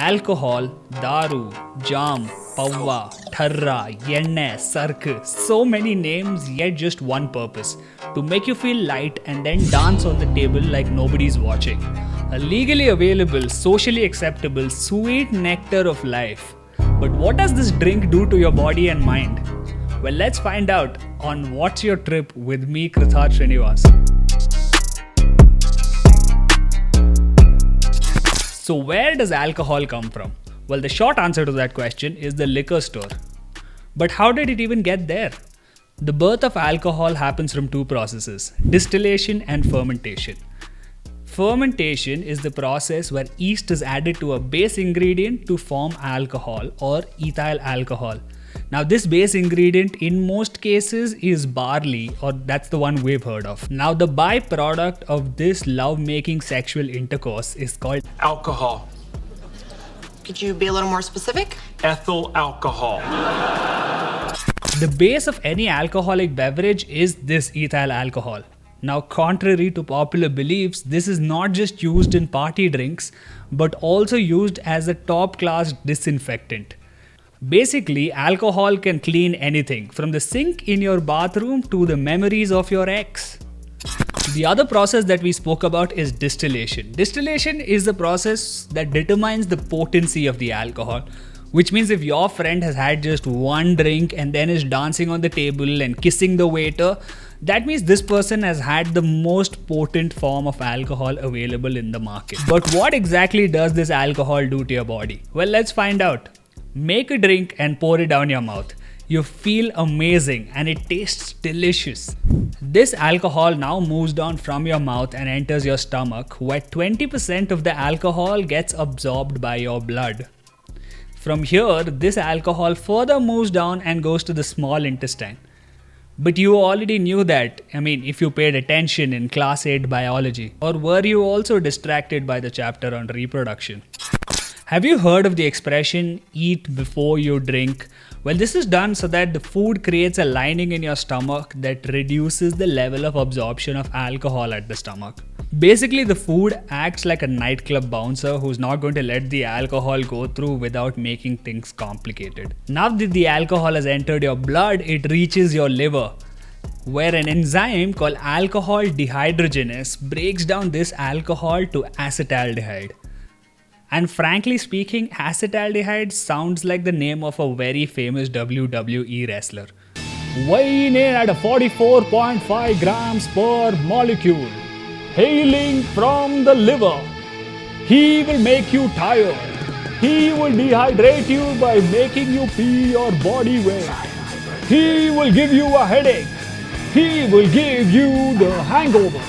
Alcohol, daru, jam, pavva, tharra, yenne, sark. So many names, yet just one purpose. To make you feel light and then dance on the table like nobody's watching. A legally available, socially acceptable, sweet nectar of life. But what does this drink do to your body and mind? Well, let's find out on What's Your Trip with me, Kritharth Srinivas. So where does alcohol come from? Well, the short answer to that question is the liquor store. But how did it even get there? The birth of alcohol happens from two processes, distillation and fermentation. Fermentation is the process where yeast is added to a base ingredient to form alcohol or ethyl alcohol. Now this base ingredient in most cases is barley, or that's the one we've heard of. Now the byproduct of this love-making sexual intercourse is called alcohol. Could you be a little more specific? Ethyl alcohol. The base of any alcoholic beverage is this ethyl alcohol. Now, contrary to popular beliefs, this is not just used in party drinks, but also used as a top-class disinfectant. Basically, alcohol can clean anything, from the sink in your bathroom to the memories of your ex. The other process that we spoke about is distillation. Distillation is the process that determines the potency of the alcohol. Which means if your friend has had just one drink and then is dancing on the table and kissing the waiter, that means this person has had the most potent form of alcohol available in the market. But what exactly does this alcohol do to your body? Well, let's find out. Make a drink and pour it down your mouth. You feel amazing and it tastes delicious. This alcohol now moves down from your mouth and enters your stomach, where 20% of the alcohol gets absorbed by your blood. From here, this alcohol further moves down and goes to the small intestine. But you already knew that, if you paid attention in class 8 biology. Or were you also distracted by the chapter on reproduction? Have you heard of the expression, eat before you drink? Well, this is done so that the food creates a lining in your stomach that reduces the level of absorption of alcohol at the stomach. Basically, the food acts like a nightclub bouncer who's not going to let the alcohol go through without making things complicated. Now that the alcohol has entered your blood, it reaches your liver, where an enzyme called alcohol dehydrogenase breaks down this alcohol to acetaldehyde. And frankly speaking, acetaldehyde sounds like the name of a very famous WWE wrestler. Weighing in at 44.5 grams per molecule, hailing from the liver. He will make you tired. He will dehydrate you by making you pee your body weight. He will give you a headache. He will give you the hangover.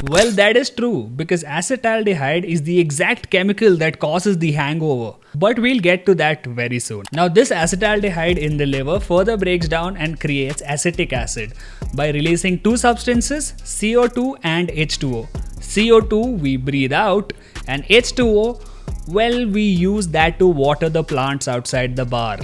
Well, that is true, because acetaldehyde is the exact chemical that causes the hangover. But we'll get to that very soon. Now, this acetaldehyde in the liver further breaks down and creates acetic acid by releasing two substances, CO2 and H2O. CO2 we breathe out, and H2O, well, we use that to water the plants outside the bar.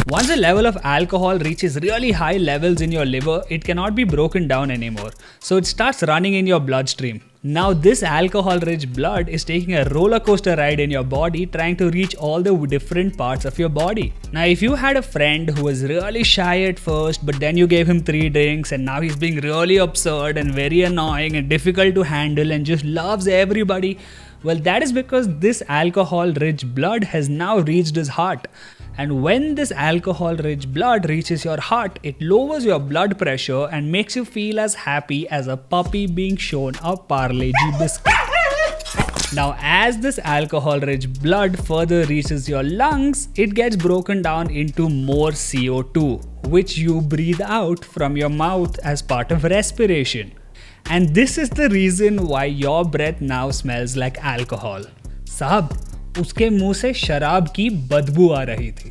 Once the level of alcohol reaches really high levels in your liver, it cannot be broken down anymore. So it starts running in your bloodstream. Now this alcohol-rich blood is taking a roller coaster ride in your body, trying to reach all the different parts of your body. Now if you had a friend who was really shy at first, but then you gave him 3 drinks and now he's being really absurd and very annoying and difficult to handle and just loves everybody, well, that is because this alcohol-rich blood has now reached his heart. And when this alcohol-rich blood reaches your heart, it lowers your blood pressure and makes you feel as happy as a puppy being shown a Parle-G biscuit. Now, as this alcohol-rich blood further reaches your lungs, it gets broken down into more CO2, which you breathe out from your mouth as part of respiration. And this is the reason why your breath now smells like alcohol. साहब, उसके मुंह से शराब की बदबू आ रही थी.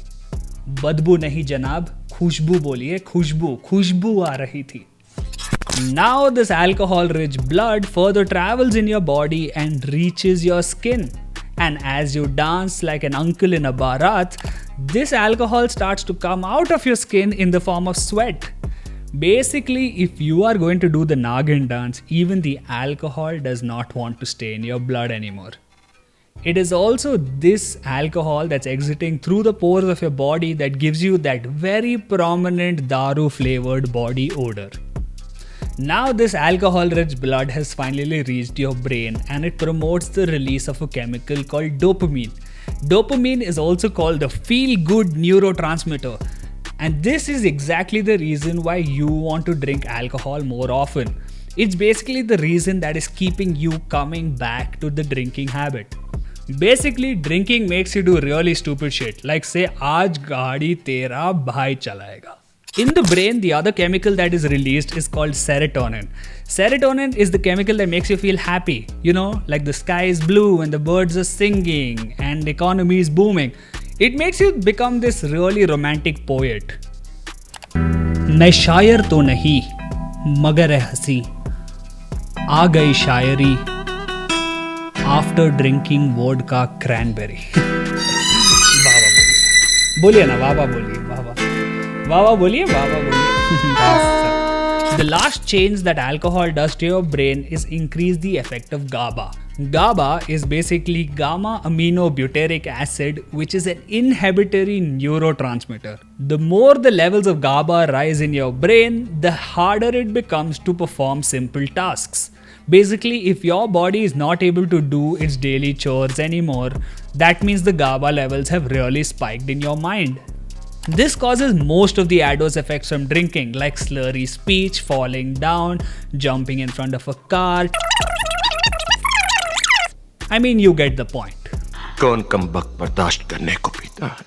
बदबू नहीं जनाब, खुशबू बोलिए, खुशबू आ रही थी. Now this alcohol-rich blood further travels in your body and reaches your skin. And as you dance like an uncle in a barat, this alcohol starts to come out of your skin in the form of sweat. Basically, if you are going to do the Nagin dance, even the alcohol does not want to stay in your blood anymore. It is also this alcohol that's exiting through the pores of your body that gives you that very prominent daru flavored body odor. Now this alcohol-rich blood has finally reached your brain and it promotes the release of a chemical called dopamine. Dopamine is also called the feel-good neurotransmitter. And this is exactly the reason why you want to drink alcohol more often. It's basically the reason that is keeping you coming back to the drinking habit. Basically, drinking makes you do really stupid shit, like say, "Aaj gaadi tera bhai chalayega." In the brain, the other chemical that is released is called serotonin. Serotonin is the chemical that makes you feel happy. You know, like the sky is blue and the birds are singing and the economy is booming. It makes you become this really romantic poet. "मैं शायर तो नहीं, मगर है हंसी, आ गई शायरी, after drinking vodka cranberry." वाह वाह बोलिए ना, वाह वाह बोलिए, वाह वाह वाह वाह बोलिए, वाह वाह बोलिए. The last change that alcohol does to your brain is increase the effect of GABA. GABA is basically gamma aminobutyric acid, which is an inhibitory neurotransmitter. The more the levels of GABA rise in your brain, the harder it becomes to perform simple tasks. Basically, if your body is not able to do its daily chores anymore, that means the GABA levels have really spiked in your mind. This causes most of the adverse effects from drinking, like slurry speech, falling down, jumping in front of a car. I mean, you get the point. कौन कम वक्त बर्दाश्त करने को पीता है?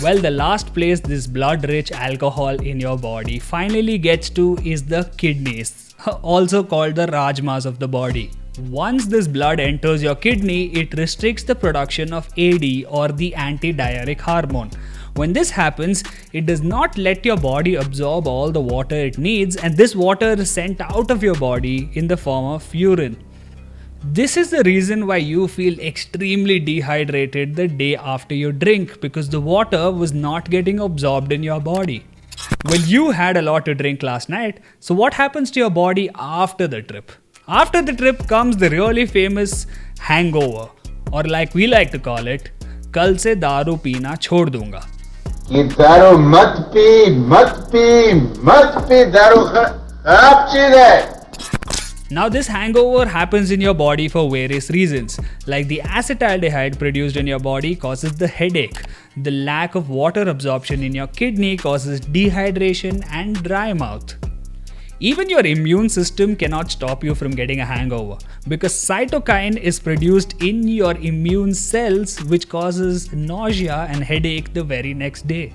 Well, the last place this blood-rich alcohol in your body finally gets to is the kidneys, also called the Rajmas of the body. Once this blood enters your kidney, it restricts the production of AD, or the antidiuretic hormone. When this happens, it does not let your body absorb all the water it needs, and this water is sent out of your body in the form of urine. This is the reason why you feel extremely dehydrated the day after you drink, because the water was not getting absorbed in your body. Well, you had a lot to drink last night, so what happens to your body after the trip? After the trip comes the really famous hangover, or like we like to call it, कल से दारू पीना छोड़ दूंगा. ये दारू मत P, दारू खराब चीज है. Now this hangover happens in your body for various reasons, like the acetaldehyde produced in your body causes the headache, the lack of water absorption in your kidney causes dehydration and dry mouth. Even your immune system cannot stop you from getting a hangover, because cytokine is produced in your immune cells, which causes nausea and headache the very next day.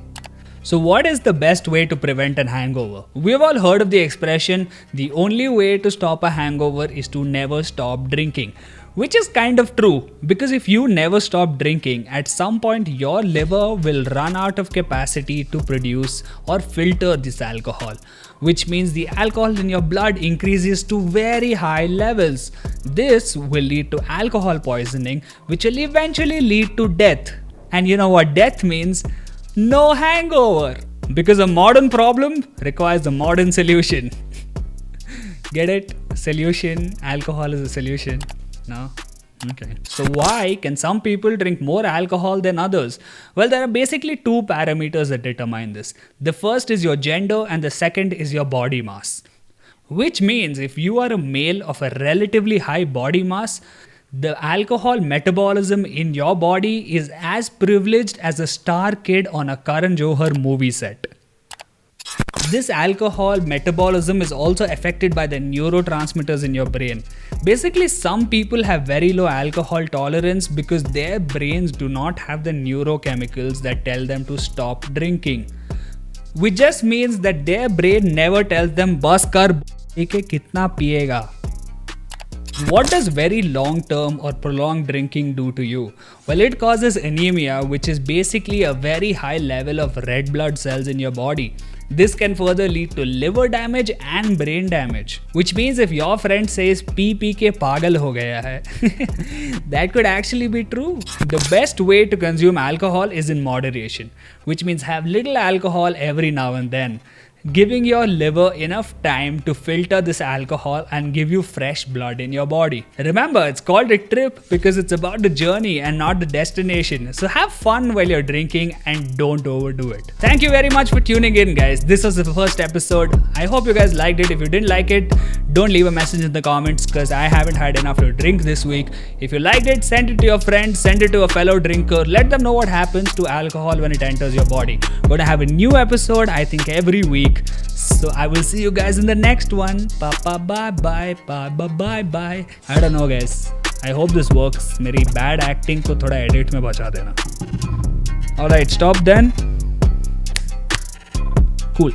So what is the best way to prevent a hangover? We've all heard of the expression, the only way to stop a hangover is to never stop drinking. Which is kind of true, because if you never stop drinking, at some point your liver will run out of capacity to produce or filter this alcohol, which means the alcohol in your blood increases to very high levels. This will lead to alcohol poisoning, which will eventually lead to death. And you know what death means? No hangover, because a modern problem requires a modern solution. Get it? Solution. Alcohol is a solution. No? Okay. So why can some people drink more alcohol than others? Well, there are basically two parameters that determine this. The first is your gender and the second is your body mass. Which means if you are a male of a relatively high body mass, the alcohol metabolism in your body is as privileged as a star kid on a Karan Johar movie set. This alcohol metabolism is also affected by the neurotransmitters in your brain. Basically, some people have very low alcohol tolerance because their brains do not have the neurochemicals that tell them to stop drinking. Which just means that their brain never tells them, "Bas kar, kitna piyega." What does very long-term or prolonged drinking do to you? Well, it causes anemia, which is basically a very high level of red blood cells in your body. This can further lead to liver damage and brain damage. Which means if your friend says pee ke pagal ho gaya hai, that could actually be true. The best way to consume alcohol is in moderation, which means have little alcohol every now and then. giving your liver enough time to filter this alcohol and give you fresh blood in your body. Remember, it's called a trip because it's about the journey and not the destination. So have fun while you're drinking and don't overdo it. Thank you very much for tuning in, guys. This was the first episode. I hope you guys liked it. If you didn't like it, don't leave a message in the comments because I haven't had enough to drink this week. If you liked it, send it to your friends, send it to a fellow drinker. Let them know what happens to alcohol when it enters your body. We're gonna have a new episode, I think, every week. So I will see you guys in the next one. Bye bye bye bye bye bye bye. I don't know, guys. I hope this works. मेरी bad acting को थोड़ा edit में बचा देना. Alright, stop then. Cool.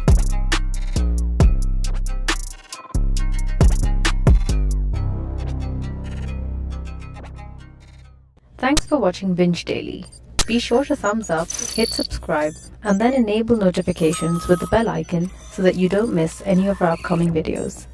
Thanks for watching Binge Daily. Be sure to thumbs up, hit subscribe, and then enable notifications with the bell icon so that you don't miss any of our upcoming videos.